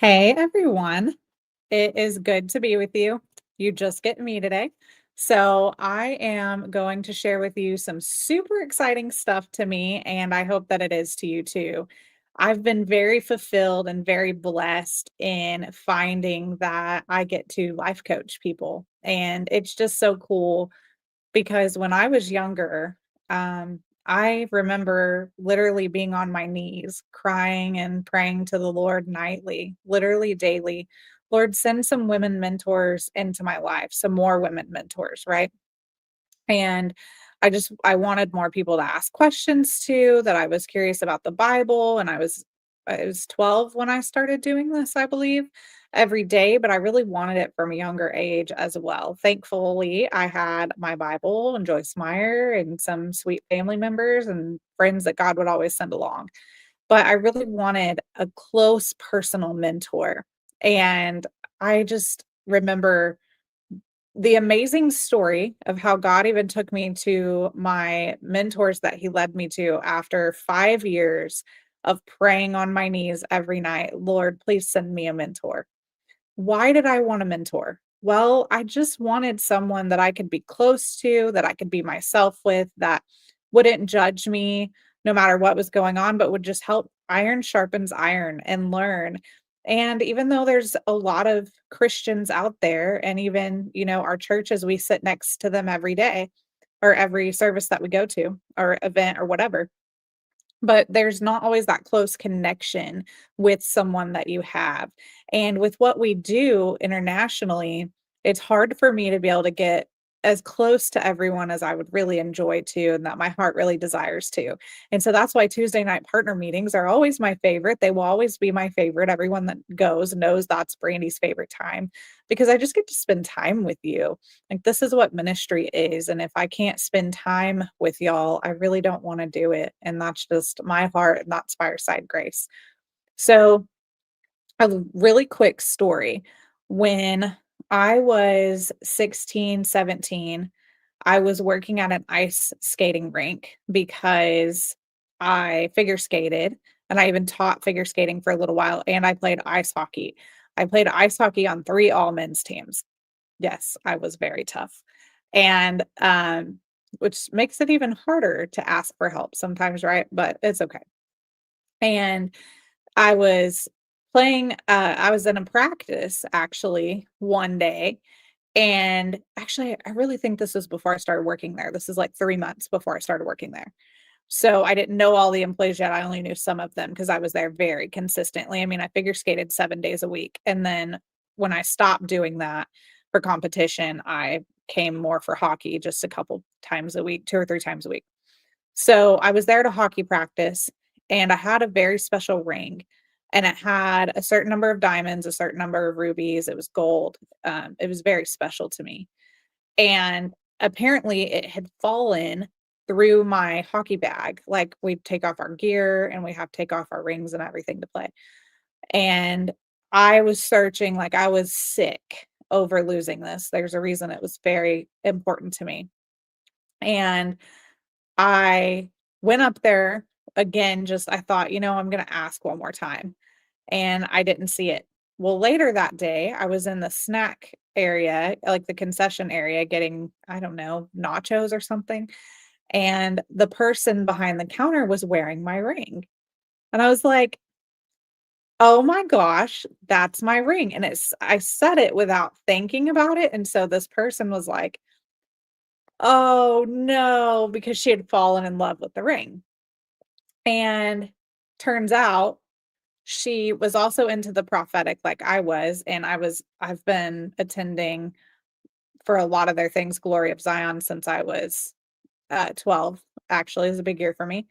Hey everyone. It is good to be with you. You just get me today. So, I am going to share with you some super exciting stuff to me, and I hope that it is to you too. I've been very fulfilled and very blessed in finding that I get to life coach people. And it's just so cool because when I was younger, I remember literally being on my knees, crying and praying to the Lord nightly, literally daily. Lord, send some women mentors into my life, some more women mentors, right? And I wanted more people to ask questions to, that I was curious about the Bible, and I was 12 when I started doing this, I believe, every day, but I really wanted it from a younger age as well. Thankfully, I had my Bible and Joyce Meyer and some sweet family members and friends that God would always send along. But I really wanted a close personal mentor. And I just remember the amazing story of how God even took me to my mentors that he led me to after 5 years of praying on my knees every night, "Lord, please send me a mentor." Why did I want a mentor? Well, I just wanted someone that I could be close to, that I could be myself with, that wouldn't judge me no matter what was going on, but would just help iron sharpens iron and learn. And even though there's a lot of Christians out there, and even, our churches, we sit next to them every day or every service that we go to or event or whatever, but there's not always that close connection with someone that you have. And with what we do internationally, it's hard for me to be able to get as close to everyone as I would really enjoy to, and that my heart really desires to. And so that's why Tuesday night partner meetings are always my favorite. They will always be my favorite. Everyone that goes knows that's Brandy's favorite time because I just get to spend time with you. Like, this is what ministry is, and if I can't spend time with y'all, I really don't wanna do it, and that's just my heart, and that's Fireside Grace. So, a really quick story. When I was 16, 17, I was working at an ice skating rink because I figure skated, and I even taught figure skating for a little while, and I played ice hockey. I played ice hockey on 3 all-men's teams. Yes, I was very tough. And, which makes it even harder to ask for help sometimes, right? But it's okay. And I was I was in a practice actually one day. And actually, I really think this was before I started working there. This is like 3 months before I started working there. So I didn't know all the employees yet. I only knew some of them because I was there very consistently. I mean, I figure skated 7 days a week. And then when I stopped doing that for competition, I came more for hockey just a couple times a week, 2 or 3 times a week. So I was there to hockey practice, and I had a very special ring, and it had a certain number of diamonds, a certain number of rubies. It was gold. It was very special to me. And apparently it had fallen through my hockey bag. Like, we take off our gear and we have to take off our rings and everything to play. And I was searching, like, I was sick over losing this. There's a reason it was very important to me. And I went up there again, just I thought, I'm going to ask one more time. And I didn't see it. Well, later that day, I was in the snack area, like the concession area, getting, I don't know, nachos or something. And the person behind the counter was wearing my ring. And I was like, oh my gosh, that's my ring. And I said it without thinking about it. And so this person was like, oh no, because she had fallen in love with the ring. And turns out she was also into the prophetic like I was, and I've been attending for a lot of their things, Glory of Zion, since I was, 12, actually, is a big year for me,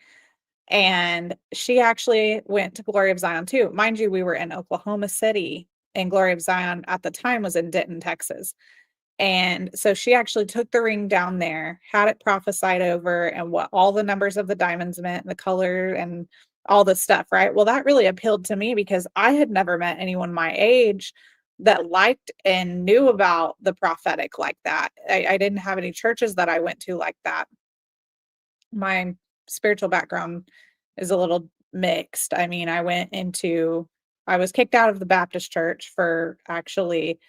and she actually went to Glory of Zion too. Mind you, we were in Oklahoma City, and Glory of Zion at the time was in Denton, Texas. And so she actually took the ring down there, had it prophesied over, and what all the numbers of the diamonds meant, and the color, and all the stuff, right? Well, that really appealed to me because I had never met anyone my age that liked and knew about the prophetic like that. I didn't have any churches that I went to like that. My spiritual background is a little mixed. I mean, I went into I was kicked out of the Baptist church for actually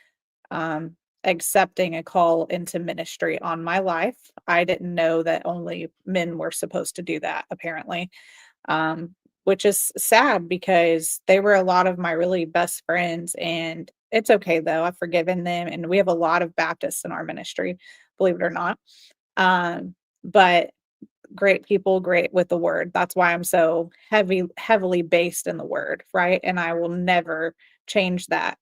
um, accepting a call into ministry on my life. I didn't know that only men were supposed to do that, apparently, um, which is sad because they were a lot of my really best friends. And it's okay though. I've forgiven them. And we have a lot of Baptists in our ministry, believe it or not. But great people, great with the word. That's why I'm so heavily based in the word, right? And I will never change that.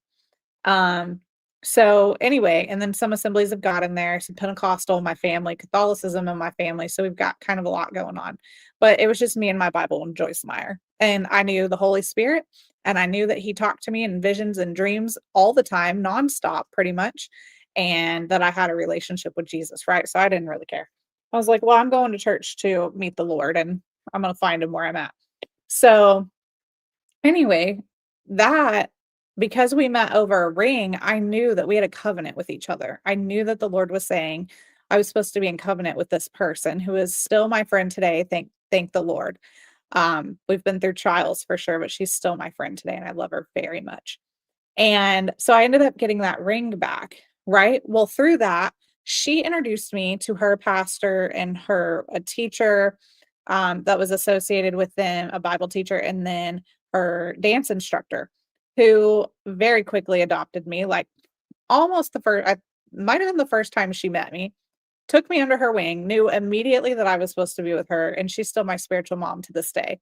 Um, so anyway, and then some Assemblies of God in there, some Pentecostal in my family, Catholicism in my family. So we've got kind of a lot going on. But it was just me and my Bible and Joyce Meyer. And I knew the Holy Spirit, and I knew that he talked to me in visions and dreams all the time, nonstop, pretty much, and that I had a relationship with Jesus, right? So I didn't really care. I was like, well, I'm going to church to meet the Lord, and I'm going to find him where I'm at. So anyway, that because we met over a ring, I knew that we had a covenant with each other. I knew that the Lord was saying I was supposed to be in covenant with this person who is still my friend today. Thank the Lord. We've been through trials for sure, but she's still my friend today and I love her very much. And so I ended up getting that ring back, right? Well, through that, she introduced me to her pastor and her a teacher that was associated with them, a Bible teacher, and then her dance instructor, who very quickly adopted me. Like almost the first, I might have been the first time she met me, took me under her wing, knew immediately that I was supposed to be with her, and she's still my spiritual mom to this day.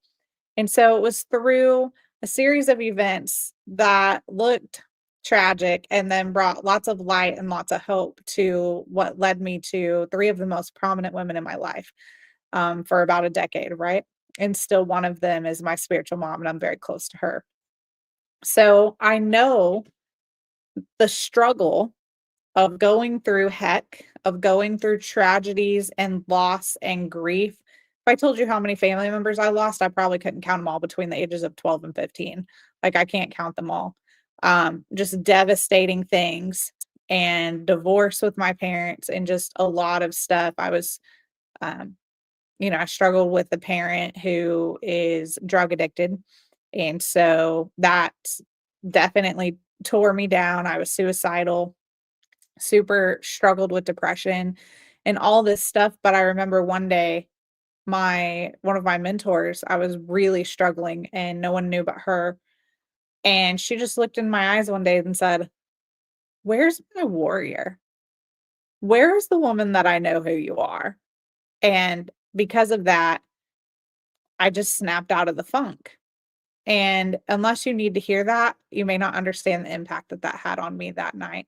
And so it was through a series of events that looked tragic and then brought lots of light and lots of hope to what led me to three of the most prominent women in my life for about a decade, right? And still one of them is my spiritual mom, and I'm very close to her. So I know the struggle of going through heck, of going through tragedies and loss and grief. If I told you how many family members I lost, I probably couldn't count them all between the ages of 12 and 15. Like I can't count them all. Just devastating things and divorce with my parents and just a lot of stuff. Um, I struggled with a parent who is drug addicted. And so that definitely tore me down. I was suicidal, super struggled with depression and all this stuff. But I remember one day, my one of my mentors, I was really struggling and no one knew but her. And she just looked in my eyes one day and said, "Where's my warrior? Where's the woman that I know who you are?" And because of that, I just snapped out of the funk. And unless you need to hear that, you may not understand the impact that that had on me that night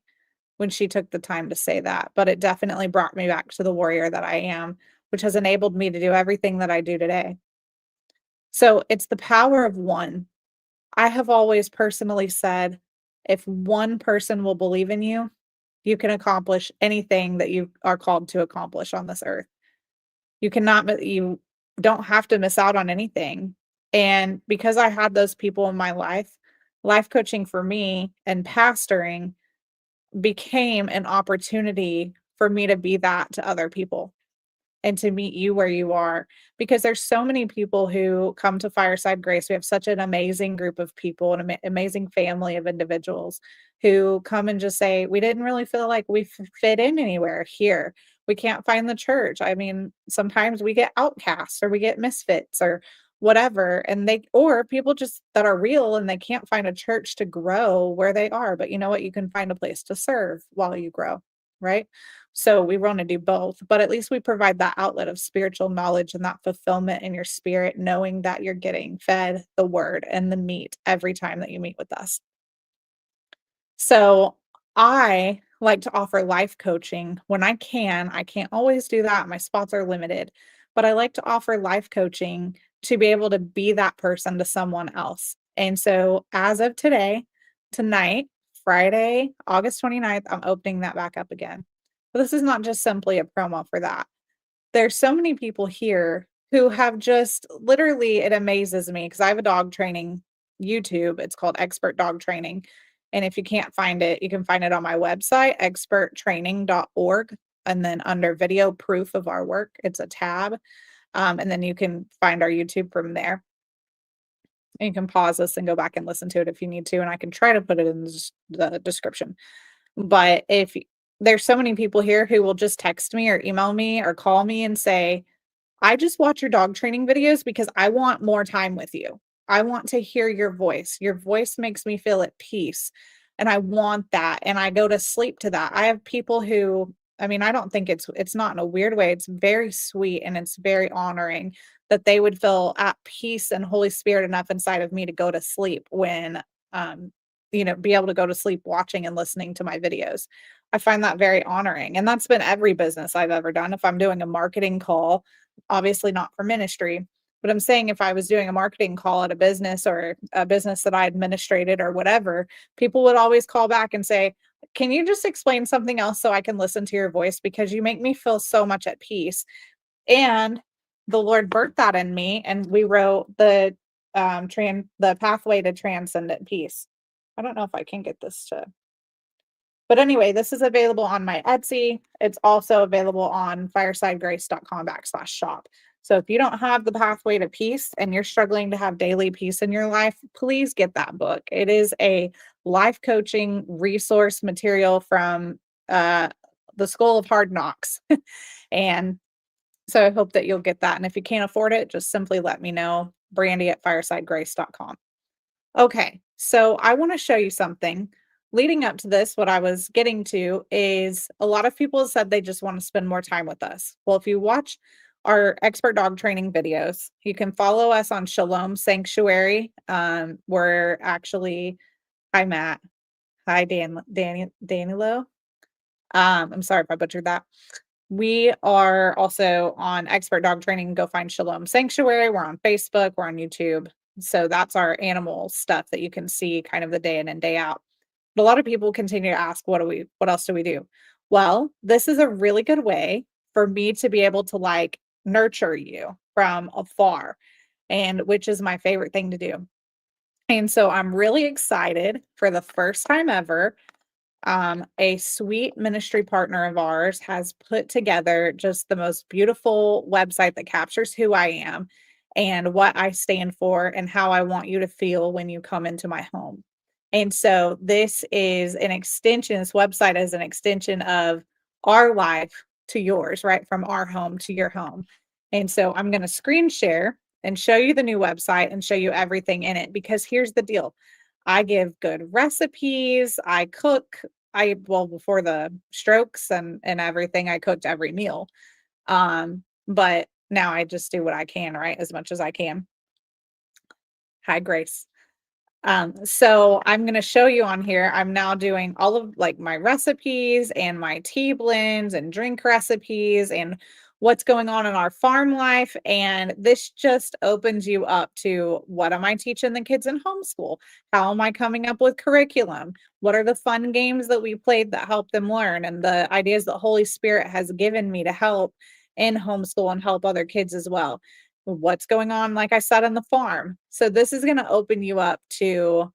when she took the time to say that. But it definitely brought me back to the warrior that I am, which has enabled me to do everything that I do today. So it's the power of one. I have always personally said, if one person will believe in you, you can accomplish anything that you are called to accomplish on this earth. You don't have to miss out on anything. And because I had those people in my life coaching for me and pastoring became an opportunity for me to be that to other people and to meet you where you are, because there's so many people who come to Fireside Grace. We have such an amazing group of people, an amazing family of individuals who come and just say, we didn't really feel like we fit in anywhere here. We can't find the church. I mean, sometimes we get outcasts or we get misfits or whatever, and or people just that are real and they can't find a church to grow where they are. But you know what? You can find a place to serve while you grow, right? So we want to do both, but at least we provide that outlet of spiritual knowledge and that fulfillment in your spirit, knowing that you're getting fed the word and the meat every time that you meet with us. So I like to offer life coaching when I can. I can't always do that. My spots are limited, but I like to offer life coaching to be able to be that person to someone else. And so as of today, tonight, Friday, August 29th, I'm opening that back up again. But this is not just simply a promo for that. There's so many people here who have just literally, it amazes me because I have a dog training YouTube. It's called Expert Dog Training. And if you can't find it, you can find it on my website, experttraining.org. And then under video proof of our work, it's a tab. And then you can find our YouTube from there. And you can pause this and go back and listen to it if you need to, and I can try to put it in the description. But if there's so many people here who will just text me or email me or call me and say, I just watch your dog training videos because I want more time with you. I want to hear your voice. Your voice makes me feel at peace, and I want that, and I go to sleep to that. I have people who, I mean, I don't think it's not in a weird way. It's very sweet and it's very honoring that they would feel at peace and Holy Spirit enough inside of me to go to sleep when, um, be able to go to sleep watching and listening to my videos. I find that very honoring, and that's been every business I've ever done. If I'm doing a marketing call, obviously not for ministry, but I'm saying if I was doing a marketing call at a business or a business that I administrated or whatever, people would always call back and say, "Can you just explain something else so I can listen to your voice because you make me feel so much at peace?" And the Lord birthed that in me, and we wrote the pathway to transcendent peace. I don't know if I can get this to, but anyway, this is available on my Etsy. It's also available on firesidegrace.com/shop. So if you don't have the pathway to peace and you're struggling to have daily peace in your life, please get that book. It is a life coaching resource material from uh, the School of Hard Knocks. And so I hope that you'll get that. And if you can't afford it, just simply let me know. Brandi at firesidegrace.com. Okay, so I want to show you something. Leading up to this, what I was getting to is a lot of people have said they just want to spend more time with us. Well, if you watch our expert dog training videos, you can follow us on Shalom Sanctuary. We're actually, hi Matt, hi Danilo. I'm sorry if I butchered that. We are also on Expert Dog Training. Go find Shalom Sanctuary. We're on Facebook. We're on YouTube. So that's our animal stuff that you can see kind of the day in and day out. But a lot of people continue to ask, what else do we do? Well, this is a really good way for me to be able to like nurture you from afar, and which is my favorite thing to do. And so I'm really excited for the first time ever, a sweet ministry partner of ours has put together just the most beautiful website that captures who I am and what I stand for and how I want you to feel when you come into my home. And so this is an extension, this website is an extension of our life to yours, right? From our home to your home. And so I'm going to screen share and show you the new website and show you everything in it, because here's the deal. I give good recipes. I cook. Well, before the strokes and everything, I cooked every meal. But now I just do what I can, right? As much as I can. Hi, Grace. So I'm going to show you on here. I'm now doing all of like my recipes and my tea blends and drink recipes and what's going on in our farm life. And this just opens you up to, what am I teaching the kids in homeschool? How am I coming up with curriculum? What are the fun games that we played that help them learn? And the ideas that Holy Spirit has given me to help in homeschool and help other kids as well. What's going on, like I said, on the farm. So this is going to open you up to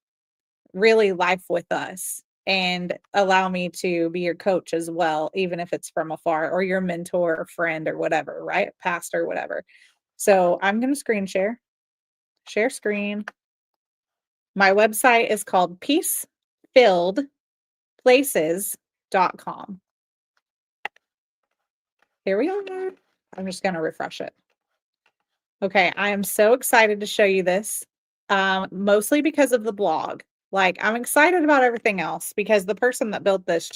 really life with us and allow me to be your coach as well, even if it's from afar, or your mentor or friend or whatever, right? Pastor, whatever. So I'm going to screen share screen. My website is called peacefilledplaces.com. Here we are. I'm just going to refresh it. Okay, I am so excited to show you this, mostly because of the blog. Like, I'm excited about everything else because the person that built this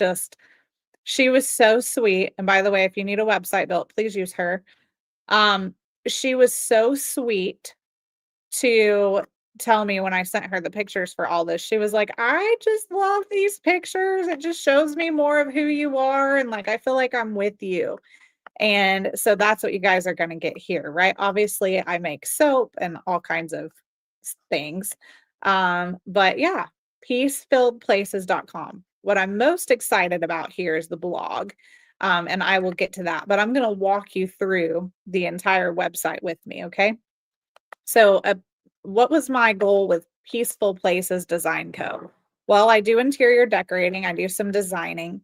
she was so sweet. And by the way, if you need a website built, please use her. Um, she was so sweet to tell me when I sent her the pictures for all this. She was like, I just love these pictures. It just shows me more of who you are. And like, I feel like I'm with you. And so that's what you guys are going to get here, right? Obviously, I make soap and all kinds of things. But yeah, peacefilledplaces.com. What I'm most excited about here is the blog. And I will get to that, but I'm going to walk you through the entire website with me. Okay. So, what was my goal with Peaceful Places Design Co? Well, I do interior decorating, I do some designing.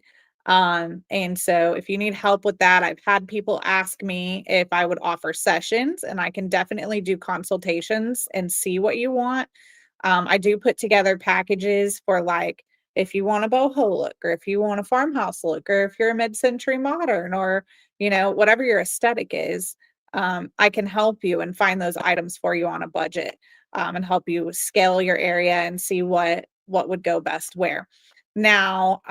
And so if you need help with that, I've had people ask me if I would offer sessions, and I can definitely do consultations and see what you want. I do put together packages for like if you want a boho look, or if you want a farmhouse look, or if you're a mid-century modern, or whatever your aesthetic is. I can help you and find those items for you on a budget, and help you scale your area and see what would go best where. Now,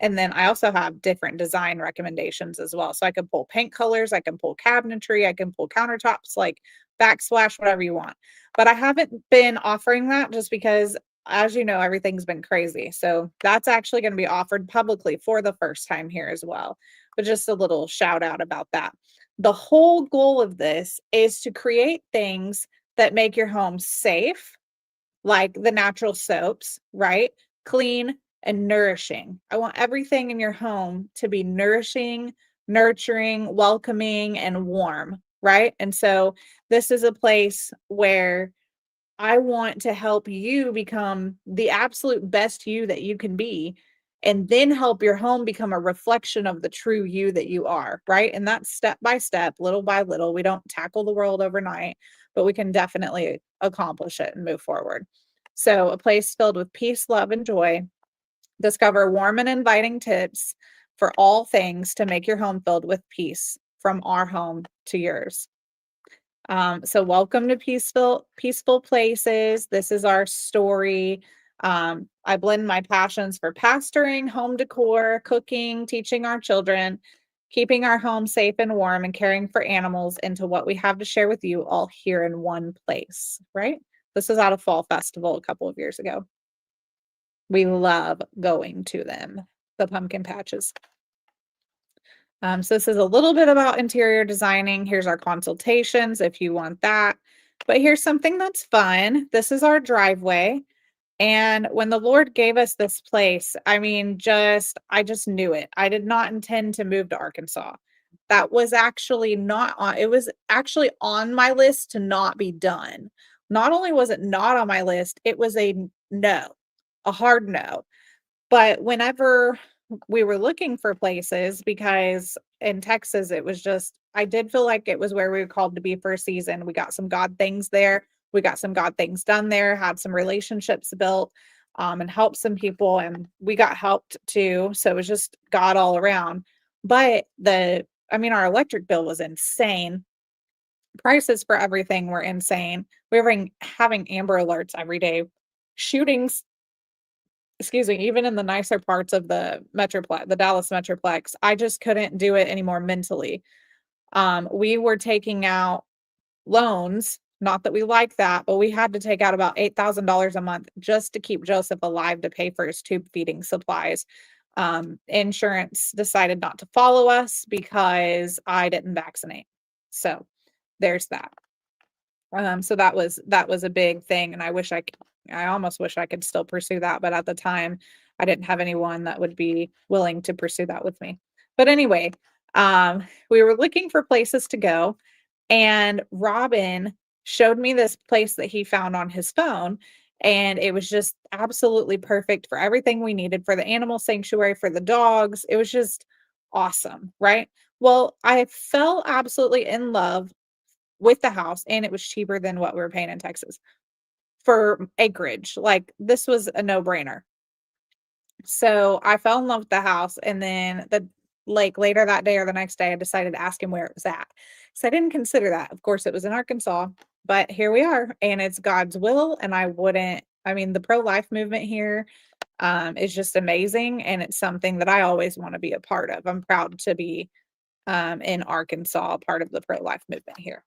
and then I also have different design recommendations as well. So I can pull paint colors, I can pull cabinetry, I can pull countertops, like backsplash, whatever you want. But I haven't been offering that just because, as you know, everything's been crazy. So that's actually going to be offered publicly for the first time here as well. But just a little shout out about that. The whole goal of this is to create things that make your home safe, like the natural soaps, right? Clean and nourishing. I want everything in your home to be nourishing, nurturing, welcoming, and warm, right? And so this is a place where I want to help you become the absolute best you that you can be, and then help your home become a reflection of the true you that you are, right? And that's step by step, little by little. We don't tackle the world overnight, but we can definitely accomplish it and move forward. So, a place filled with peace, love, and joy. Discover warm and inviting tips for all things to make your home filled with peace, from our home to yours. So welcome to peaceful places. This is our story. I blend my passions for pastoring, home decor, cooking, teaching our children, keeping our home safe and warm, and caring for animals into what we have to share with you all here in one place, right? This is out of Fall Festival a couple of years ago. We love going to them, the pumpkin patches. So this is a little bit about interior designing. Here's our consultations if you want that. But here's something that's fun. This is our driveway. And when the Lord gave us this place, I mean, I just knew it. I did not intend to move to Arkansas. That was actually not on, it was actually on my list to not be done. Not only was it not on my list, it was no, a hard no. But whenever we were looking for places, because in Texas, it was just, I did feel like it was where we were called to be for a season. We got some God things there. We got some God things done there, had some relationships built, and helped some people. And we got helped too. So it was just God all around. But our electric bill was insane. Prices for everything were insane. We were having Amber Alerts every day, shootings, excuse me, even in the nicer parts of the Dallas Metroplex. I just couldn't do it anymore mentally. We were taking out loans, not that we like that, but we had to take out about $8,000 a month just to keep Joseph alive to pay for his tube feeding supplies. Insurance decided not to follow us because I didn't vaccinate. So there's that. So that was a big thing, and I almost wish I could still pursue that, but at the time, I didn't have anyone that would be willing to pursue that with me. But anyway, we were looking for places to go, and Robin showed me this place that he found on his phone, and it was just absolutely perfect for everything we needed for the animal sanctuary, for the dogs. It was just awesome, right? Well, I fell absolutely in love with the house, and it was cheaper than what we were paying in Texas for acreage. Like, this was a no-brainer. So I fell in love with the house, and then later that day or the next day, I decided to ask him where it was at. So I didn't consider that. Of course, it was in Arkansas, but here we are, and it's God's will. And the pro-life movement here is just amazing, and it's something that I always want to be a part of. I'm proud to be in Arkansas, part of the pro-life movement here.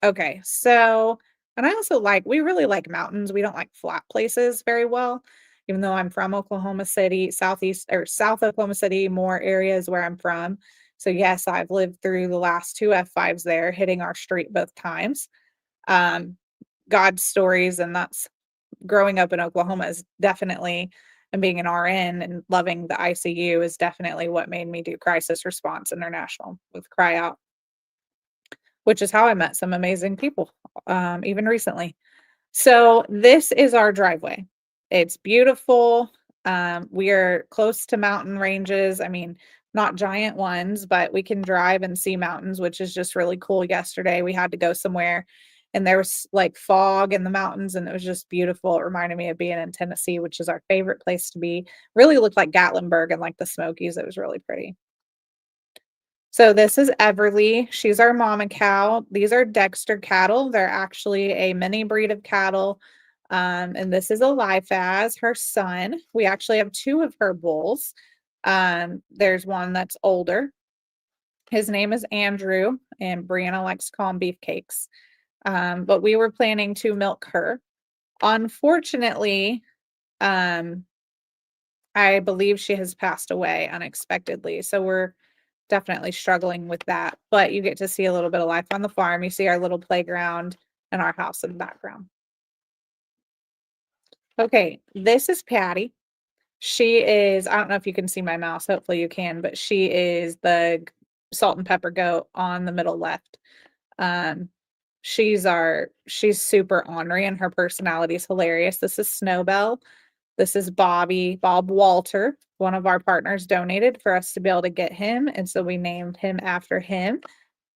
Okay, so and I also we really like mountains. We don't like flat places very well, even though I'm from Oklahoma City, southeast or South Oklahoma City, more areas where I'm from. So yes, I've lived through the last two F5s there, hitting our street both times. Um, God's stories, and that's growing up in Oklahoma is definitely, and being an RN and loving the ICU is definitely what made me do Crisis Response International with Cry Out, which is how I met some amazing people, even recently. So this is our driveway. It's beautiful. We are close to mountain ranges. I mean, not giant ones, but we can drive and see mountains, which is just really cool. Yesterday, we had to go somewhere and there was like fog in the mountains and it was just beautiful. It reminded me of being in Tennessee, which is our favorite place to be. Really looked like Gatlinburg and like the Smokies. It was really pretty. So this is Everly. She's our mama cow. These are Dexter cattle. They're actually a mini breed of cattle. And this is Eliphaz, her son. We actually have two of her bulls. There's one that's older. His name is Andrew, and Brianna likes to call him beefcakes. But we were planning to milk her. Unfortunately, um, I believe she has passed away unexpectedly. So we're definitely struggling with that. But you get to see a little bit of life on the farm. You see our little playground and our house in the background. Okay, this is Patty. She is, I don't know if you can see my mouse, hopefully you can, but she is the salt and pepper goat on the middle left. Um, she's super ornery and her personality is hilarious. This is Snowbell. This is Bob Walter. One of our partners donated for us to be able to get him, and so we named him after him.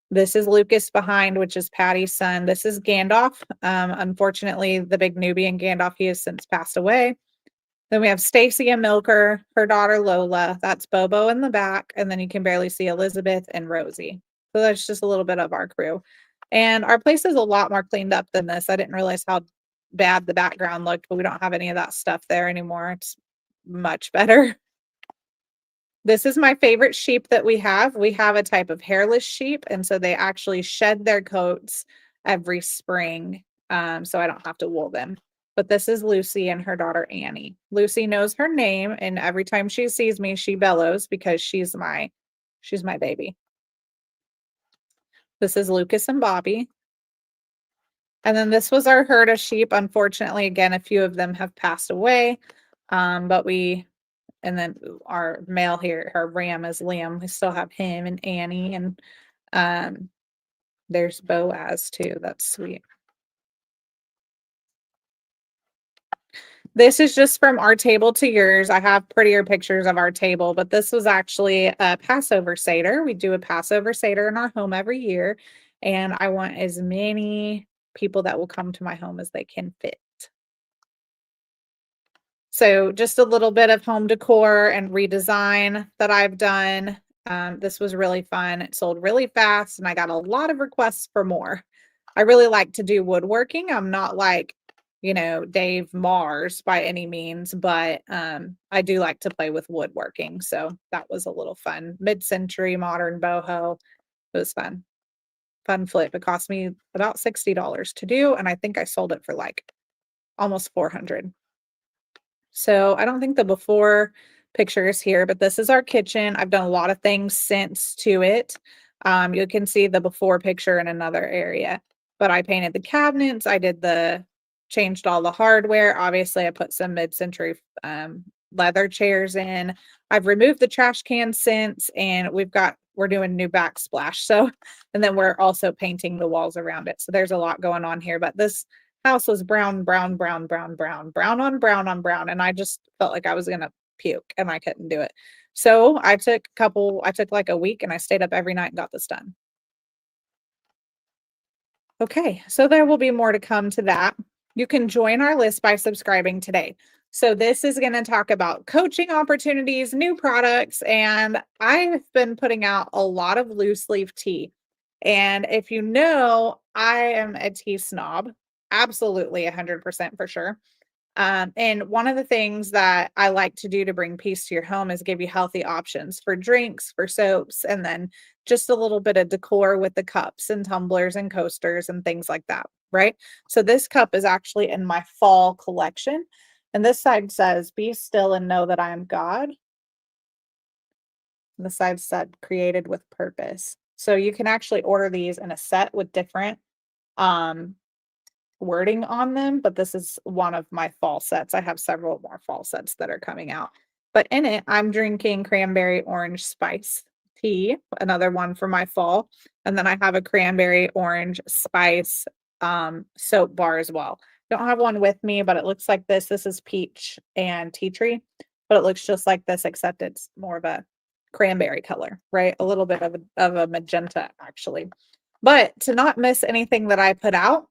This is Lucas behind, which is Patty's son. This is Gandalf. Unfortunately, the big Nubian Gandalf, he has since passed away. Then we have Stacy and Milker, her daughter Lola. That's Bobo in the back. And then you can barely see Elizabeth and Rosie. So that's just a little bit of our crew. And our place is a lot more cleaned up than this. I didn't realize how bad the background looked, but we don't have any of that stuff there anymore. It's much better. This is my favorite sheep that we have. We have a type of hairless sheep, and so they actually shed their coats every spring, so I don't have to wool them. But this is Lucy and her daughter Annie. Lucy knows her name, and every time she sees me, she bellows because she's my baby. This is Lucas and Bobby. And then this was our herd of sheep. Unfortunately, again, a few of them have passed away. But and then our male here, our ram is Liam. We still have him and Annie, and um, there's Boaz too. That's sweet. This is just from our table to yours. I have prettier pictures of our table, but this was actually a Passover Seder. We do a Passover Seder in our home every year, and I want as many people that will come to my home as they can fit. So just a little bit of home decor and redesign that I've done. This was really fun. It sold really fast and I got a lot of requests for more. I really like to do woodworking. I'm not like, Dave Mars by any means, but I do like to play with woodworking. So that was a little fun. Mid-century modern boho. It was fun. Fun flip. It cost me about $60 to do, and I think I sold it for like almost 400. So I don't think the before picture is here, but this is our kitchen. I've done a lot of things since to it. You can see the before picture in another area, but I painted the cabinets. Changed all the hardware. Obviously, I put some mid-century leather chairs in. I've removed the trash can since, and we're doing new backsplash. So, and then we're also painting the walls around it. So there's a lot going on here, but this house was brown, brown, brown, brown, brown, brown on brown on brown. And I just felt like I was going to puke and I couldn't do it. So I took like a week and I stayed up every night and got this done. Okay, so there will be more to come to that. You can join our list by subscribing today. So this is going to talk about coaching opportunities, new products, and I've been putting out a lot of loose leaf tea. And if you know, I am a tea snob, absolutely 100% for sure. And one of the things that I like to do to bring peace to your home is give you healthy options for drinks, for soaps, and then just a little bit of decor with the cups and tumblers and coasters and things like that, right? So this cup is actually in my fall collection. And this side says, "Be still and know that I am God." And the side said, "Created with purpose." So you can actually order these in a set with different um wording on them, but this is one of my fall sets. I have several more fall sets that are coming out. But in it, I'm drinking cranberry orange spice tea, another one for my fall. And then I have a cranberry orange spice soap bar as well. Don't have one with me, but it looks like this. This is peach and tea tree. but it looks just like this, except it's more of a cranberry color, right? A little bit of a magenta, actually. But to not miss anything that I put out,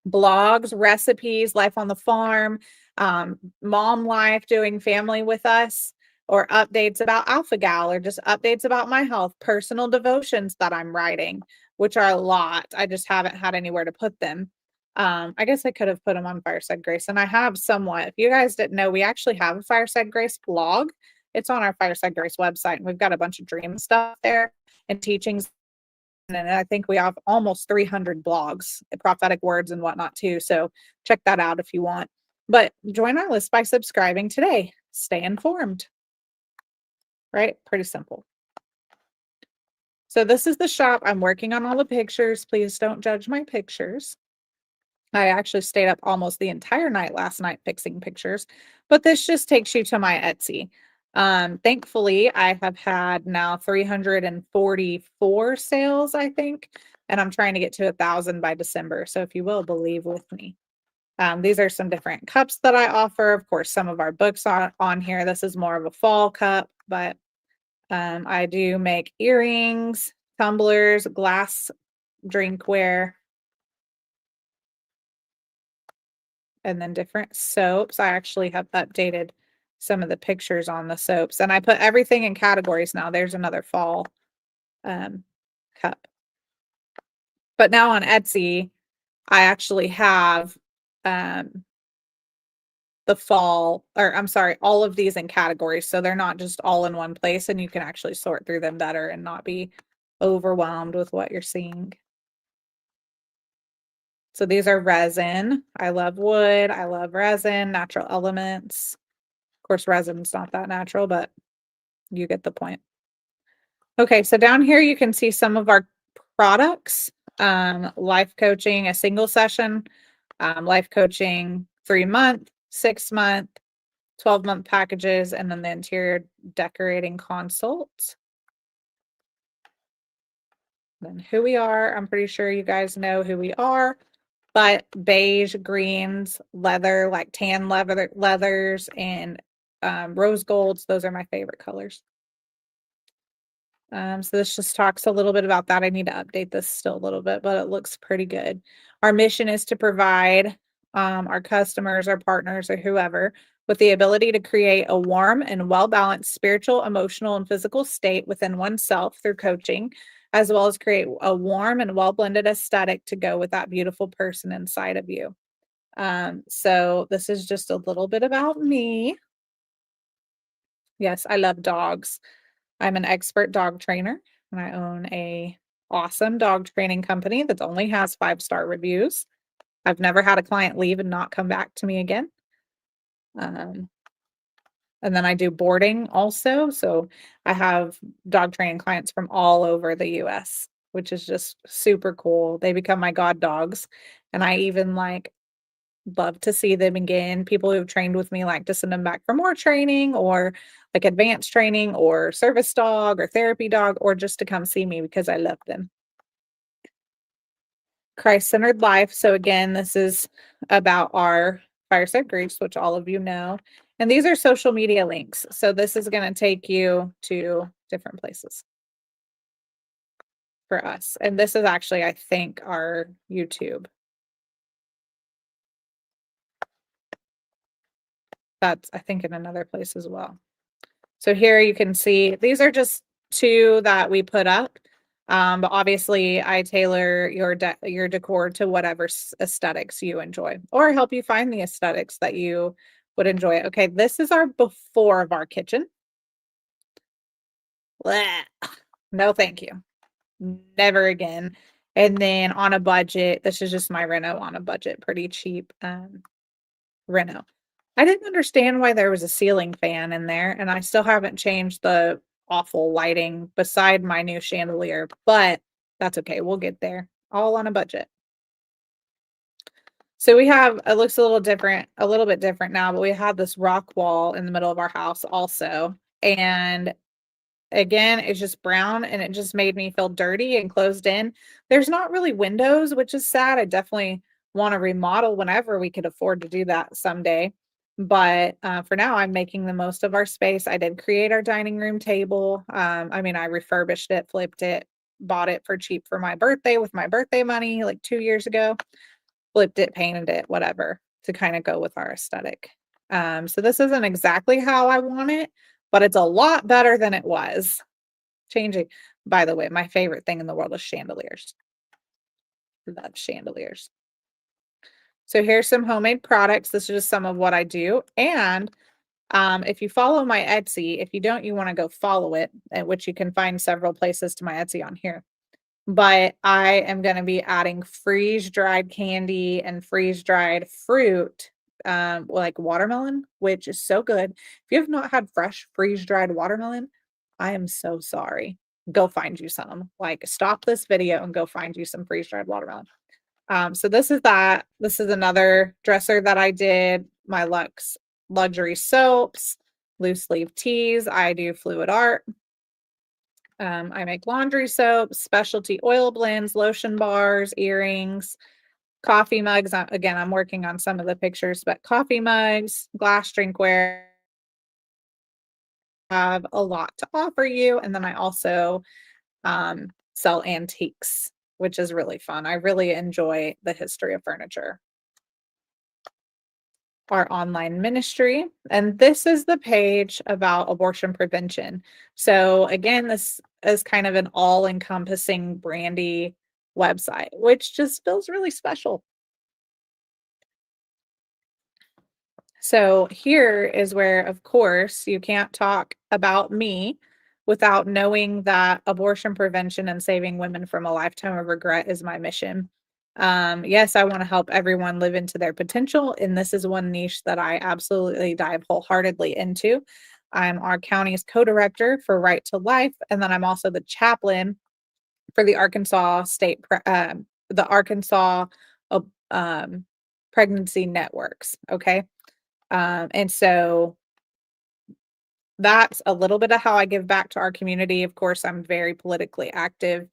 blogs, recipes, life on the farm, mom life, doing family with us, or updates about Alpha Gal, or just updates about my health, personal devotions that I'm writing, which are a lot. I just haven't had anywhere to put them. I guess I could have put them on Fireside Grace, and I have somewhat. If you guys didn't know, we actually have a Fireside Grace blog. It's on our Fireside Grace website, and we've got a bunch of dream stuff there and teachings, and I think we have almost 300 blogs, prophetic words and whatnot too. So check that out if you want. But join our list by subscribing today. Stay informed, right? Pretty simple. So this is the shop. I'm working on all the pictures. Please don't judge my pictures. I actually stayed up almost the entire night last night fixing pictures, but this just takes you to my Etsy. Thankfully, I have had now 344 sales, I think, and I'm trying to get to 1,000 by December. So if you will, believe with me. These are some different cups that I offer. Of course, some of our books on here. This is more of a fall cup, but I do make earrings, tumblers, glass drinkware, and then different soaps. I actually have updated some of the pictures on the soaps, and I put everything in categories now. There's another fall cup. But now on Etsy, I actually have the fall, or I'm sorry, all of these in categories. So they're not just all in one place, and you can actually sort through them better and not be overwhelmed with what you're seeing. So these are resin. I love wood. I love resin, natural elements. Of course, resin's not that natural, but you get the point. Okay, so down here you can see some of our products. Life coaching, a single session, life coaching 3-month, 6-month, 12-month packages, and then the interior decorating consult. Then who we are, I'm pretty sure you guys know who we are, but beige, greens, leather, like tan leathers, and rose golds, those are my favorite colors. So this just talks a little bit about that. I need to update this still a little bit, but it looks pretty good. Our mission is to provide our customers, our partners, or whoever with the ability to create a warm and well-balanced spiritual, emotional, and physical state within oneself through coaching, as well as create a warm and well-blended aesthetic to go with that beautiful person inside of you. So this is just a little bit about me. Yes, I love dogs. I'm an expert dog trainer, and I own a awesome dog training company that only has 5-star reviews. I've never had a client leave and not come back to me again. And then I do boarding also. So I have dog training clients from all over the US, which is just super cool. They become my god dogs. And I even love to see them again. People who've trained with me like to send them back for more training, or like advanced training, or service dog, or therapy dog, or just to come see me because I love them. Christ-centered life. So again, this is about our Fireside Grace, which all of you know. And these are social media links. So this is going to take you to different places for us. And this is actually, I think, our YouTube. That's, I think, in another place as well. So here you can see, these are just 2 that we put up. But obviously I tailor your decor to whatever aesthetics you enjoy, or help you find the aesthetics that you would enjoy. Okay, this is our before of our kitchen. Blah. No, thank you. Never again. And then on a budget, this is just my reno on a budget, pretty cheap reno. I didn't understand why there was a ceiling fan in there, and I still haven't changed the awful lighting beside my new chandelier, but that's okay. We'll get there. All on a budget. So we have, it looks a little bit different now, but we have this rock wall in the middle of our house also. And again, it's just brown, and it just made me feel dirty and closed in. There's not really windows, which is sad. I definitely want to remodel whenever we could afford to do that someday. But for now, I'm making the most of our space. I did create our dining room table. I mean, I refurbished it, flipped it, bought it for cheap for my birthday with my birthday money like 2 years ago. Flipped it, painted it, whatever, to kind of go with our aesthetic. So this isn't exactly how I want it, but it's a lot better than it was. Changing. By the way, my favorite thing in the world is chandeliers. Love chandeliers. So here's some homemade products. This is just some of what I do. And if you follow my Etsy, if you don't, you want to go follow it, at which you can find several places to my Etsy on here. But I am going to be adding freeze-dried candy and freeze-dried fruit, like watermelon, which is so good. If you have not had fresh freeze-dried watermelon, I am so sorry. Go find you some. Like, stop this video and go find you some freeze-dried watermelon. So this is that. This is another dresser that I did. My Lux luxury soaps, loose leaf teas. I do fluid art. I make laundry soaps, specialty oil blends, lotion bars, earrings, coffee mugs. Again, I'm working on some of the pictures, but coffee mugs, glass drinkware, have a lot to offer you. And then I also sell antiques, which is really fun. I really enjoy the history of furniture. Our online ministry. And this is the page about abortion prevention. So again, this is kind of an all-encompassing Brandi website, which just feels really special. So here is where, of course, you can't talk about me without knowing that abortion prevention and saving women from a lifetime of regret is my mission. Yes, I want to help everyone live into their potential, and this is one niche that I absolutely dive wholeheartedly into. I'm our county's co-director for Right to Life, and then I'm also the chaplain for the Arkansas State, the Arkansas uh, um, Pregnancy Networks. Okay, and so that's a little bit of how I give back to our community. Of course, I'm very politically active.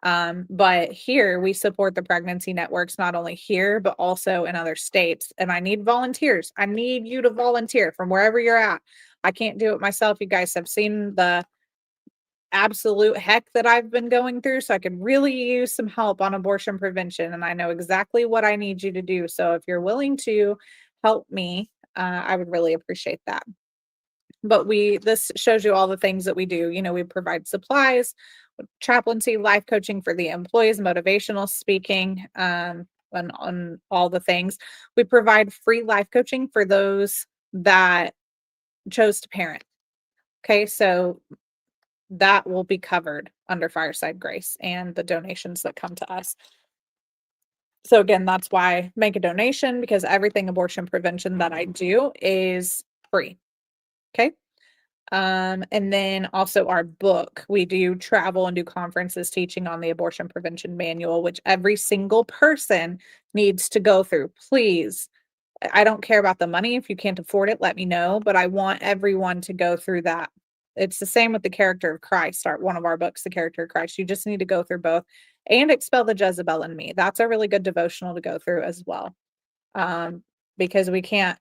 But here we support the pregnancy networks, not only here, but also in other states. And I need volunteers. I need you to volunteer from wherever you're at. I can't do it myself. You guys have seen the absolute heck that I've been going through. So I could really use some help on abortion prevention. And I know exactly what I need you to do. So if you're willing to help me, I would really appreciate that. But this shows you all the things that we do. You know, we provide supplies, chaplaincy, life coaching for the employees, motivational speaking, on all the things. We provide free life coaching for those that chose to parent. Okay, so that will be covered under Fireside Grace and the donations that come to us. So again, that's why make a donation, because everything abortion prevention that I do is free. Okay. And then also our book, we do travel and do conferences teaching on the abortion prevention manual, which every single person needs to go through. Please, I don't care about the money. If you can't afford it, let me know, but I want everyone to go through that. It's the same with the character of Christ, one of our books, The Character of Christ. You just need to go through both and Expel the Jezebel in Me. That's a really good devotional to go through as well. Because we can't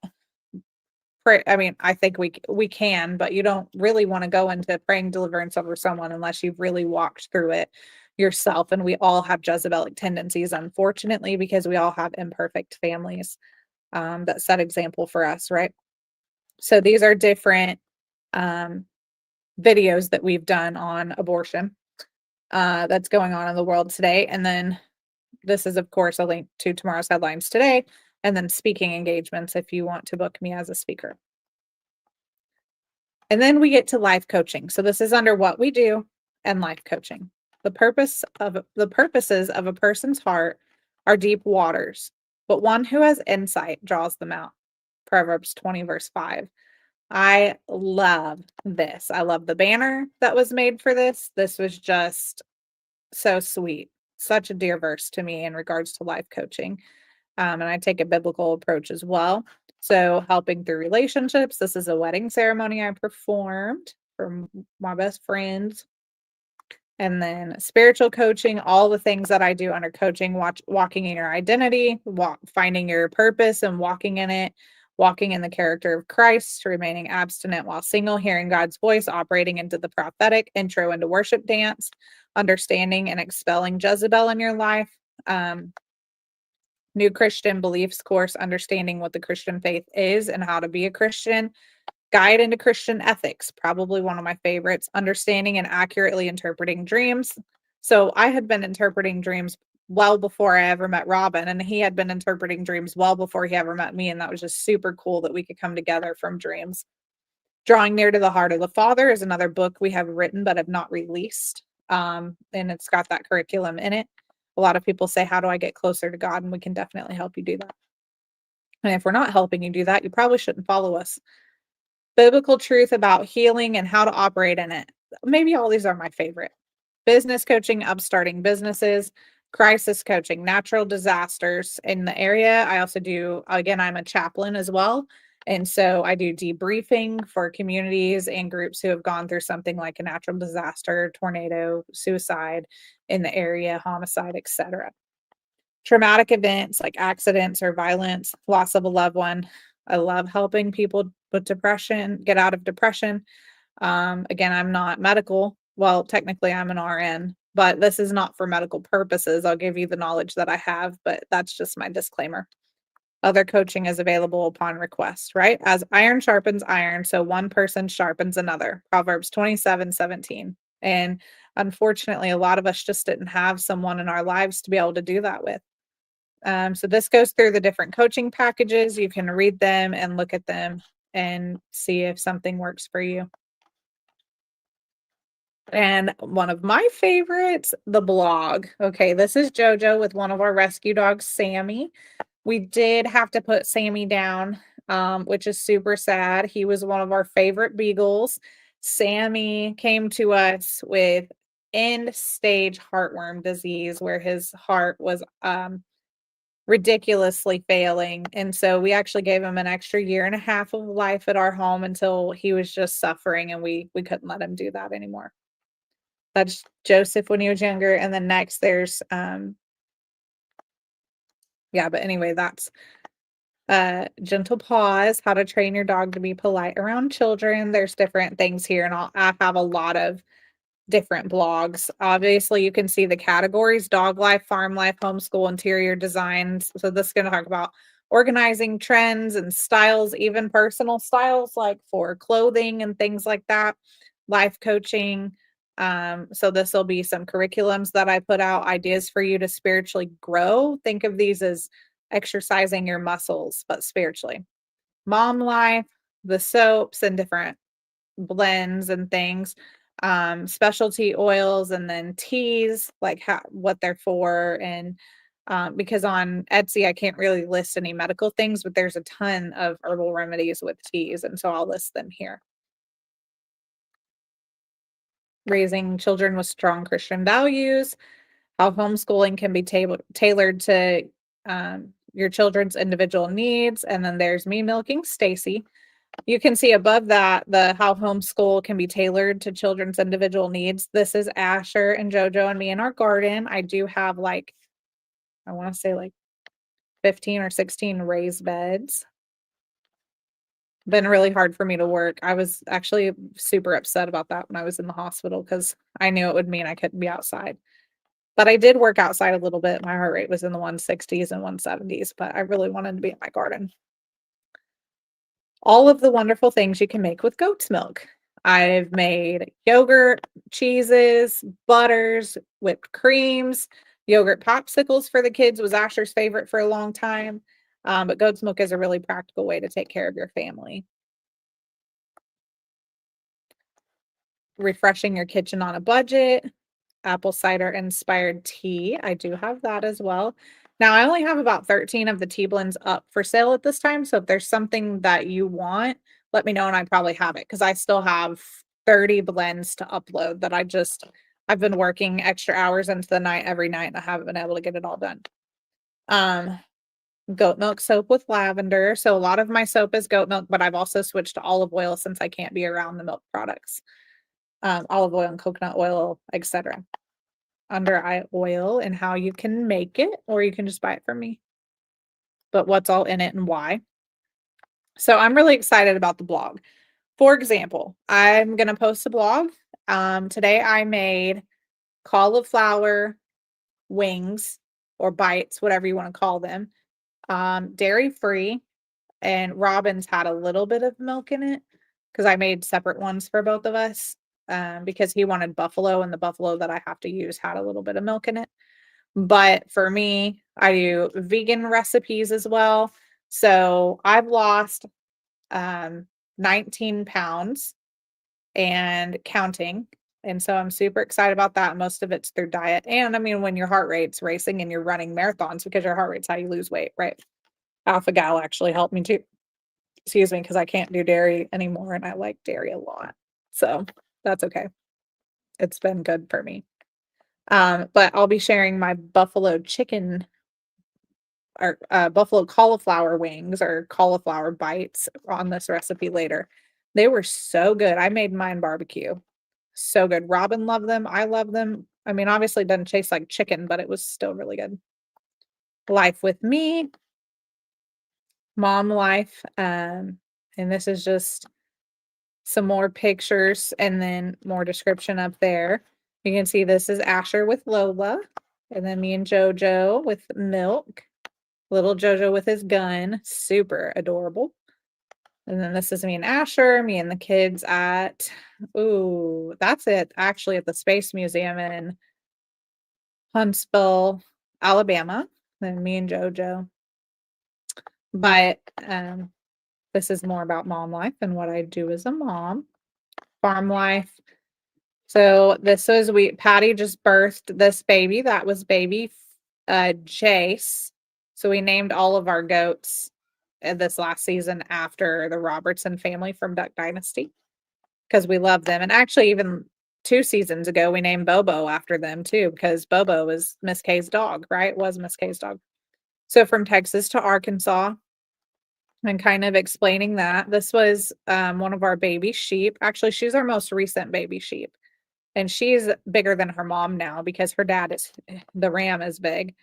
pray. I mean, I think we can, but you don't really want to go into praying deliverance over someone unless you've really walked through it yourself. And we all have Jezebelic tendencies, unfortunately, because we all have imperfect families that set example for us, right? So these are different videos that we've done on abortion that's going on in the world today. And then this is, of course, a link to tomorrow's headlines today, and then speaking engagements if you want to book me as a speaker. And then we get to life coaching. So this is under what we do and life coaching. The purposes of a person's heart are deep waters, but one who has insight draws them out. Proverbs 20, verse 5. I love this. I love the banner that was made for this. This was just so sweet. Such a dear verse to me in regards to life coaching. And I take a biblical approach as well. So helping through relationships. This is a wedding ceremony I performed for my best friends. And then spiritual coaching, all the things that I do under coaching, walking in your identity, finding your purpose and walking in it, walking in the character of Christ, remaining abstinent while single, hearing God's voice, operating into the prophetic, intro into worship dance, understanding and expelling Jezebel in your life, um, new Christian beliefs course, understanding what the Christian faith is and how to be a Christian, guide into Christian ethics, probably one of my favorites, understanding and accurately interpreting dreams. So I had been interpreting dreams well before I ever met Robin, and he had been interpreting dreams well before he ever met me. And that was just super cool that we could come together from dreams. Drawing Near to the Heart of the Father is another book we have written but have not released. And it's got that curriculum in it. A lot of people say, how do I get closer to God? And we can definitely help you do that. And if we're not helping you do that, you probably shouldn't follow us. Biblical truth about healing and how to operate in it. Maybe all these are my favorite. Business coaching, upstarting businesses, crisis coaching, natural disasters in the area. I also do, again, I'm a chaplain as well. And so I do debriefing for communities and groups who have gone through something like a natural disaster, tornado, suicide in the area, homicide, etc. Traumatic events like accidents or violence, loss of a loved one. I love helping people with depression, get out of depression. Again, I'm not medical. Well, technically, I'm an RN, but this is not for medical purposes. I'll give you the knowledge that I have, but that's just my disclaimer. Other coaching is available upon request, right? As iron sharpens iron, so one person sharpens another. Proverbs 27:17. And unfortunately, a lot of us just didn't have someone in our lives to be able to do that with. So this goes through the different coaching packages. You can read them and look at them and see if something works for you. And one of my favorites, the blog. Okay, this is JoJo with one of our rescue dogs, Sammy. We did have to put Sammy down, which is super sad. He was one of our favorite beagles. Sammy came to us with end stage heartworm disease, where his heart was ridiculously failing. And so we actually gave him an extra year and a half of life at our home until he was just suffering, and we couldn't let him do that anymore. That's Joseph when he was younger. And then next there's yeah, but anyway, that's Gentle Paws, how to train your dog to be polite around children. There's different things here, and I have a lot of different blogs. Obviously, you can see the categories: dog life, farm life, homeschool, interior designs. So this is going to talk about organizing trends and styles, even personal styles like for clothing and things like that, life coaching. So this will be some curriculums that I put out, ideas for you to spiritually grow. Think of these as exercising your muscles, but spiritually. Mom life, the soaps and different blends and things, specialty oils, and then teas, like what they're for. And because on Etsy I can't really list any medical things, but there's a ton of herbal remedies with teas, and so I'll list them here. Raising children with strong Christian values, how homeschooling can be tailored to your children's individual needs. And then there's me milking Stacy. You can see above that the how homeschool can be tailored to children's individual needs. This is Asher and JoJo and me in our garden. I do have like, I want to say like 15 or 16 raised beds. Been really hard for me to work. I was actually super upset about that when I was in the hospital because I knew it would mean I couldn't be outside. But I did work outside a little bit. My heart rate was in the 160s and 170s, but I really wanted to be in my garden. All of the wonderful things you can make with goat's milk. I've made yogurt, cheeses, butters, whipped creams, yogurt popsicles for the kids was Asher's favorite for a long time. But goat's milk is a really practical way to take care of your family. Refreshing your kitchen on a budget. Apple cider inspired tea. I do have that as well. Now, I only have about 13 of the tea blends up for sale at this time. So if there's something that you want, let me know and I probably have it because I still have 30 blends to upload that I've been working extra hours into the night every night and I haven't been able to get it all done. Goat milk soap with lavender. So a lot of my soap is goat milk, but I've also switched to olive oil since I can't be around the milk products. Olive oil and coconut oil, etc. Under eye oil and how you can make it, or you can just buy it from me. But what's all in it and why. So I'm really excited about the blog. For example, I'm gonna post a blog. Today I made cauliflower wings or bites, whatever you want to call them, dairy free. And Robin's had a little bit of milk in it because I made separate ones for both of us, because he wanted buffalo, and the buffalo that I have to use had a little bit of milk in it. But for me, I do vegan recipes as well. So I've lost 19 pounds and counting. And so I'm super excited about that. Most of it's through diet. And I mean, when your heart rate's racing and you're running marathons, because your heart rate's how you lose weight, right? Alpha Gal actually helped me too. Excuse me, because I can't do dairy anymore and I like dairy a lot. So that's okay. It's been good for me. But I'll be sharing my buffalo chicken or buffalo cauliflower wings or cauliflower bites on this recipe later. They were so good. I made mine barbecue. So good. Robin loved them. I love them. I mean, obviously it doesn't taste like chicken, but it was still really good. Life with me, mom life. And this is just some more pictures and then more description up there. You can see this is Asher with Lola, and then me and Jojo with Milk. Little Jojo with his gun, super adorable. And then this is me and Asher, me and the kids at, ooh, that's it, actually at the Space Museum in Huntsville, Alabama. Then me and Jojo. But this is more about mom life and what I do as a mom. Farm life. So this was Patty just birthed this baby. That was baby Jace. So we named all of our goats this last season after the Robertson family from Duck Dynasty because we love them. And actually, even 2 seasons ago, we named Bobo after them too because Bobo was Miss Kay's dog, right? Was Miss Kay's dog. So from Texas to Arkansas, and kind of explaining that this was one of our baby sheep. Actually, she's our most recent baby sheep. And she's bigger than her mom now because her dad is the ram is big.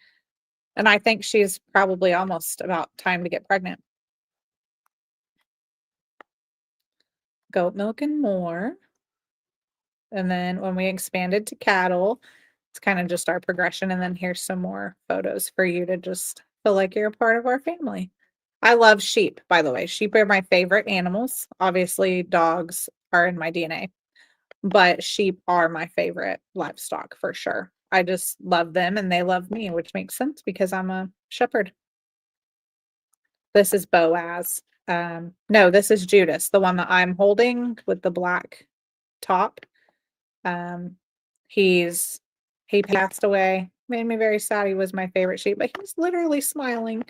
And I think she's probably almost about time to get pregnant. Goat milk and more. And then when we expanded to cattle, it's kind of just our progression. And then here's some more photos for you to just feel like you're a part of our family. I love sheep, by the way. Sheep are my favorite animals. Obviously, dogs are in my DNA, but sheep are my favorite livestock for sure. I just love them and they love me, which makes sense because I'm a shepherd. This is Boaz. No, this is Judas, the one that I'm holding with the black top. Um, he passed away. Made me very sad. He was my favorite sheep, but he's literally smiling.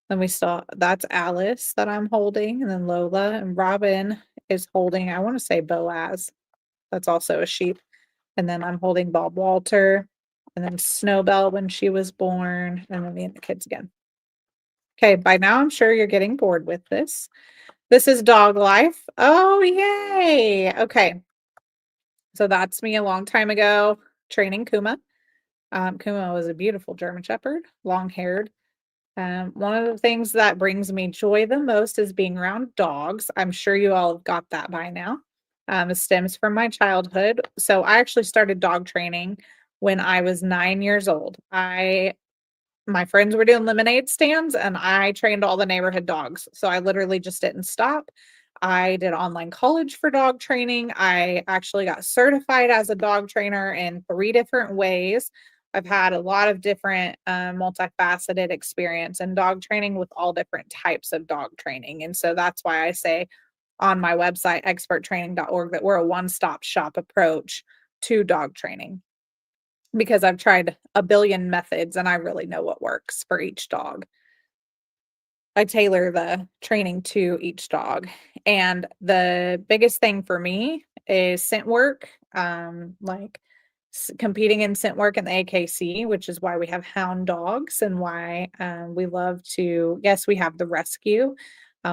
Then we saw that's Alice that I'm holding, and then Lola and Robin is holding, I want to say Boaz. That's also a sheep. And then I'm holding Bob Walter, and then Snowbell when she was born, and then me and the kids again. Okay, by now I'm sure you're getting bored with this. This is dog life. Oh, yay. Okay. So that's me a long time ago training Kuma. Kuma was a beautiful German Shepherd, long haired. One of the things that brings me joy the most is being around dogs. I'm sure you all have got that by now. It stems from my childhood. So I actually started dog training when I was 9 years old. My friends were doing lemonade stands and I trained all the neighborhood dogs. So I literally just didn't stop. I did online college for dog training. I actually got certified as a dog trainer in 3 different ways. I've had a lot of different multifaceted experience in dog training with all different types of dog training. And so that's why I say on my website, experttraining.org, that we're a one-stop shop approach to dog training because I've tried a billion methods and I really know what works for each dog. I tailor the training to each dog. And the biggest thing for me is scent work, like competing in scent work in the AKC, which is why we have hound dogs and why we love to, yes, we have the rescue.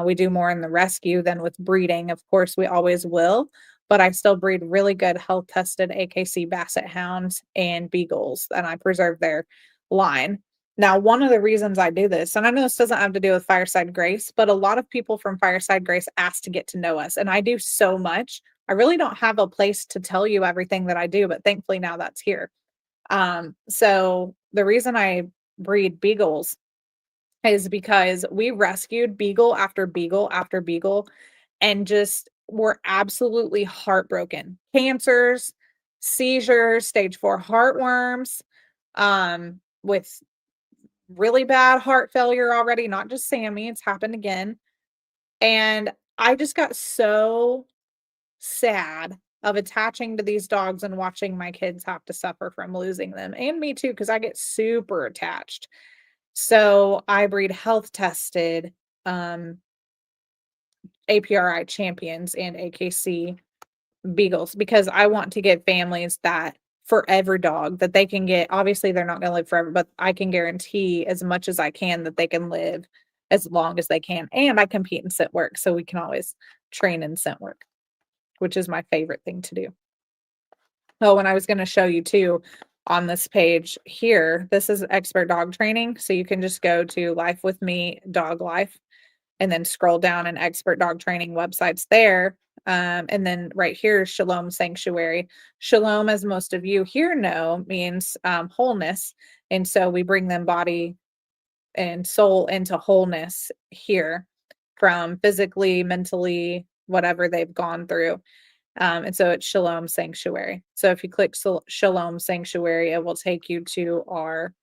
We do more in the rescue than with breeding. Of course, we always will, but I still breed really good health tested AKC basset hounds and beagles, and I preserve their line. Now, one of the reasons I do this, and I know this doesn't have to do with Fireside Grace, but a lot of people from Fireside Grace ask to get to know us, and I do so much. I really don't have a place to tell you everything that I do, but thankfully now that's here. So the reason I breed beagles is because we rescued beagle after beagle after beagle and just were absolutely heartbroken. Cancers, seizures, stage 4 heartworms, with really bad heart failure already, not just Sammy, it's happened again. And I just got so sad of attaching to these dogs and watching my kids have to suffer from losing them, and me too, because I get super attached. So I breed health tested, um, APRI champions and AKC beagles because I want to give families that for every dog that they can get. Obviously, they're not going to live forever, but I can guarantee as much as I can that they can live as long as they can. And I compete in scent work, so we can always train in scent work, which is my favorite thing to do. Oh, and I was going to show you too on this page here. This is expert dog training. So you can just go to Life with Me Dog Life and then scroll down and expert dog training websites there. And then right here is Shalom Sanctuary. Shalom, as most of you here know, means wholeness. And so we bring them body and soul into wholeness here from physically, mentally, whatever they've gone through. And so it's Shalom Sanctuary. So if you click Shalom Sanctuary, it will take you to our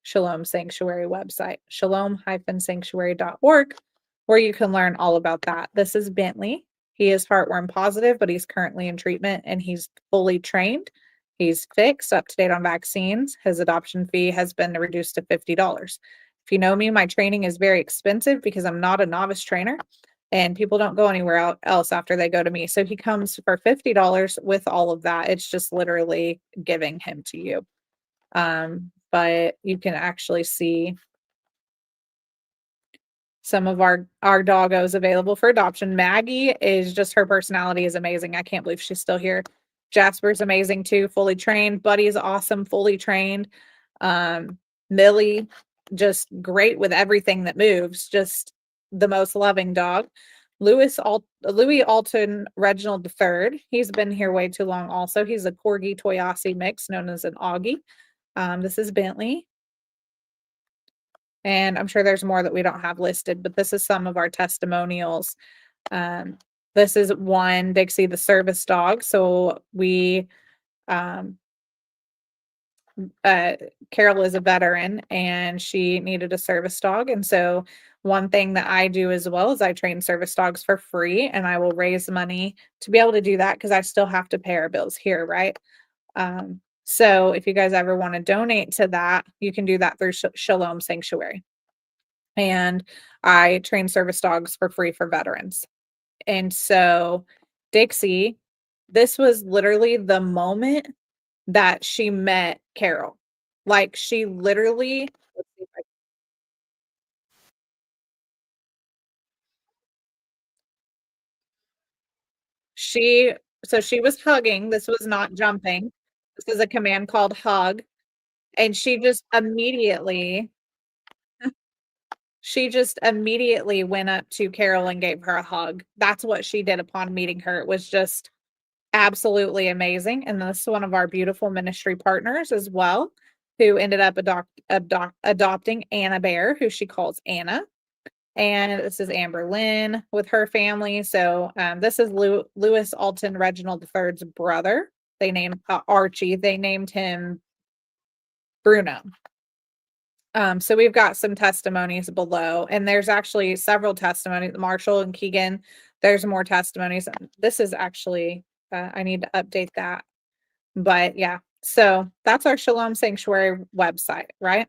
Shalom Sanctuary website, shalom-sanctuary.org, where you can learn all about that. This is Bentley. He is heartworm positive, but he's currently in treatment and he's fully trained. He's fixed, up to date on vaccines. His adoption fee has been reduced to $50. If you know me, my training is very expensive because I'm not a novice trainer and people don't go anywhere else after they go to me. So he comes for $50 with all of that. It's just literally giving him to you. But you can actually see some of our doggos available for adoption. Maggie is just her personality is amazing. I can't believe she's still here. Jasper's amazing too, fully trained. Buddy's awesome, fully trained. Millie, just great with everything that moves, just the most loving dog. Louis Alton Reginald III. He's been here way too long also. He's a Corgi Toyasi mix known as an Augie. This is Bentley. And I'm sure there's more that we don't have listed, but this is some of our testimonials. This is one, Dixie, the service dog. So we, um, Carol is a veteran and she needed a service dog. And so one thing that I do as well is I train service dogs for free and I will raise money to be able to do that because I still have to pay our bills here, right? So if you guys ever want to donate to that, you can do that through Shalom Sanctuary. And I train service dogs for free for veterans. And so Dixie, this was literally the moment that she met Carol. Like she literally, let's see if I- she so she was hugging. This was not jumping. This is a command called hug. And she just immediately went up to Carol and gave her a hug. That's what she did upon meeting her. It was just absolutely amazing. And this is one of our beautiful ministry partners as well, who ended up adopting Anna Bear, who she calls Anna. And this is Amber Lynn with her family. So this is Louis Alton Reginald III's brother. They named Archie. They named him Bruno. So we've got some testimonies below, and there's actually several testimonies. Marshall and Keegan, there's more testimonies. This is actually, I need to update that. But yeah, so that's our Shalom Sanctuary website, right?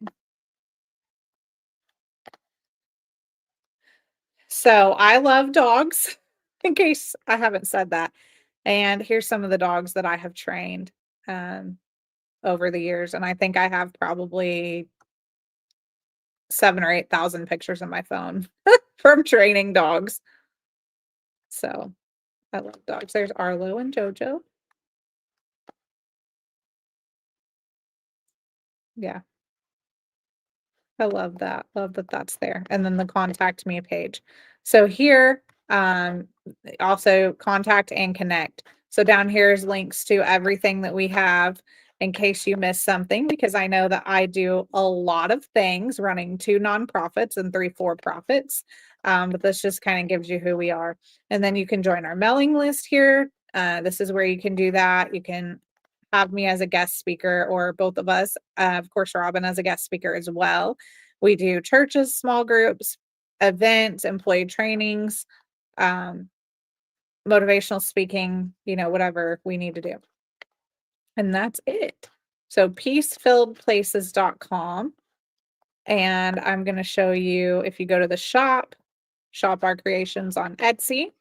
So I love dogs, in case I haven't said that. And here's some of the dogs that I have trained um, over the years. And I think I have probably 7 or 8,000 pictures on my phone from training dogs. So I love dogs. There's Arlo and Jojo. Yeah. I love that. Love that that's there. And then the contact me page. So here, also contact and connect. So down here is links to everything that we have in case you miss something, because I know that I do a lot of things running 2 nonprofits and 3 for-profits. But this just kind of gives you who we are. And then you can join our mailing list here. This is where you can do that. You can have me as a guest speaker or both of us. Of course, Robin as a guest speaker as well. We do churches, small groups, events, employee trainings, um, motivational speaking, whatever we need to do. And that's it. So peacefilledplaces.com. And I'm going to show you, if you go to the shop our creations on Etsy,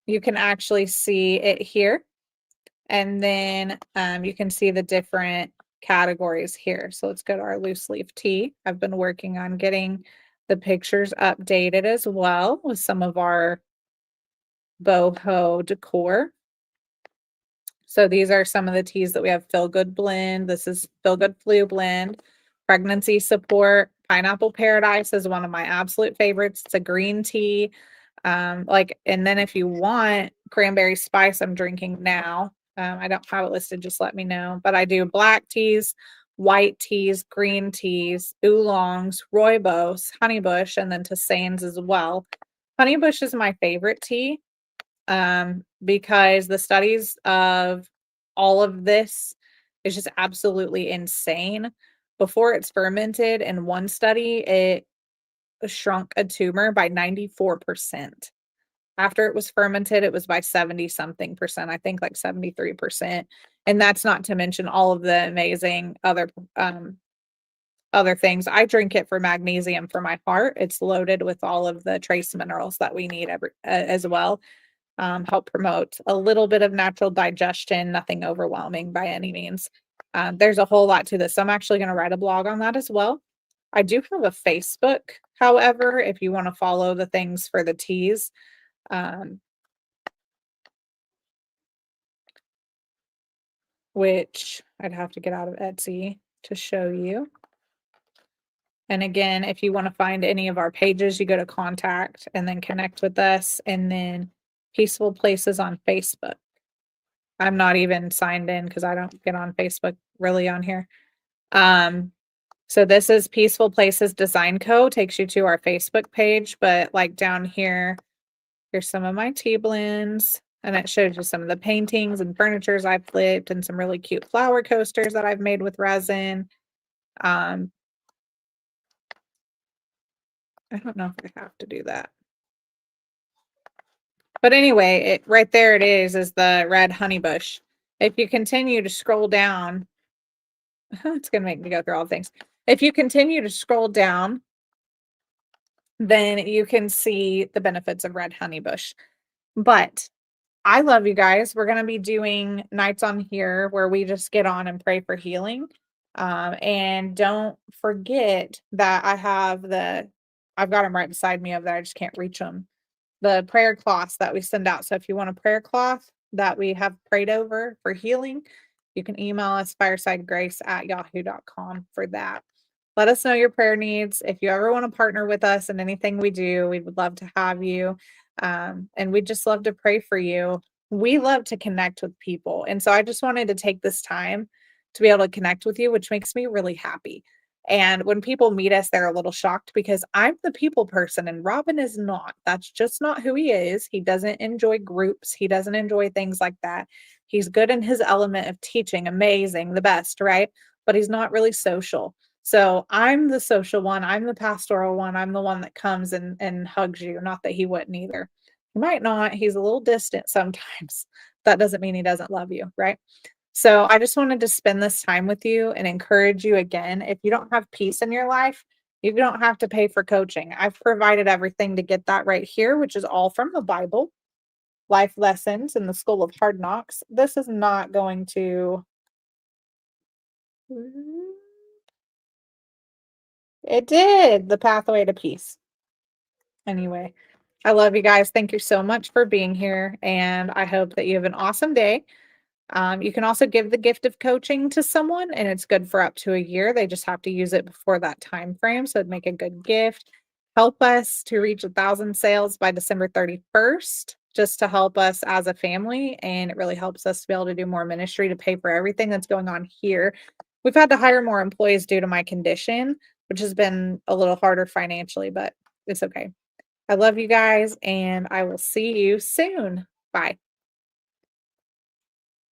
you can actually see it here. And then you can see the different categories here. So let's go to our loose leaf tea. I've been working on getting the pictures updated as well with some of our boho decor. So these are some of the teas that we have. Feel Good Blend. This is Feel Good Flu Blend. Pregnancy Support. Pineapple Paradise is one of my absolute favorites. It's a green tea. And then if you want cranberry spice, I'm drinking now. I don't have it listed, just let me know. But I do black teas, white teas, green teas, oolongs, rooibos, honeybush, and then tisanes as well. Honeybush is my favorite tea because the studies of all of this is just absolutely insane. Before it's fermented, in one study, it shrunk a tumor by 94%. After it was fermented, it was by 70 something percent, I think like 73%. And that's not to mention all of the amazing other things. I drink it for magnesium for my heart. It's loaded with all of the trace minerals that we need as well. Help promote a little bit of natural digestion, nothing overwhelming by any means. There's a whole lot to this. So I'm actually going to write a blog on that as well. I do have a Facebook, however, if you want to follow the things for the teas. Which I'd have to get out of Etsy to show you. And again, if you want to find any of our pages, you go to contact and then connect with us, and then Peaceful Places on Facebook. I'm not even signed in because I don't get on Facebook really on here. So this is Peaceful Places Design Co. Takes you to our Facebook page, but like down here, here's some of my tea blends, and it shows you some of the paintings and furnitures I've flipped and some really cute flower coasters that I've made with resin. I don't know if I have to do that. But anyway, right there it is the red honeybush. If you continue to scroll down, it's going to make me go through all things. If you continue to scroll down, then you can see the benefits of red honeybush. But I love you guys. We're going to be doing nights on here where we just get on and pray for healing. And don't forget that I've got them right beside me over there. I just can't reach them. The prayer cloths that we send out. So if you want a prayer cloth that we have prayed over for healing, you can email us firesidegrace@yahoo.com for that. Let us know your prayer needs. If you ever want to partner with us in anything we do, we would love to have you. And we just love to pray for you. We love to connect with people. And so I just wanted to take this time to be able to connect with you, which makes me really happy. And when people meet us, they're a little shocked because I'm the people person and Robin is not. That's just not who he is. He doesn't enjoy groups. He doesn't enjoy things like that. He's good in his element of teaching, amazing, the best, right? But he's not really social. So I'm the social one. I'm the pastoral one. I'm the one that comes and hugs you. Not that he wouldn't either. He might not. He's a little distant sometimes. That doesn't mean he doesn't love you, right? So I just wanted to spend this time with you and encourage you again. If you don't have peace in your life, you don't have to pay for coaching. I've provided everything to get that right here, which is all from the Bible, life lessons in the School of Hard Knocks. This is not going to. It did. The Pathway to Peace. Anyway, I love you guys. Thank you so much for being here. And I hope that you have an awesome day. You can also give the gift of coaching to someone, and it's good for up to a year. They just have to use it before that time frame, so it'd make a good gift. Help us to reach 1,000 sales by December 31st, just to help us as a family, and it really helps us to be able to do more ministry to pay for everything that's going on here. We've had to hire more employees due to my condition, which has been a little harder financially, but it's okay. I love you guys, and I will see you soon. Bye.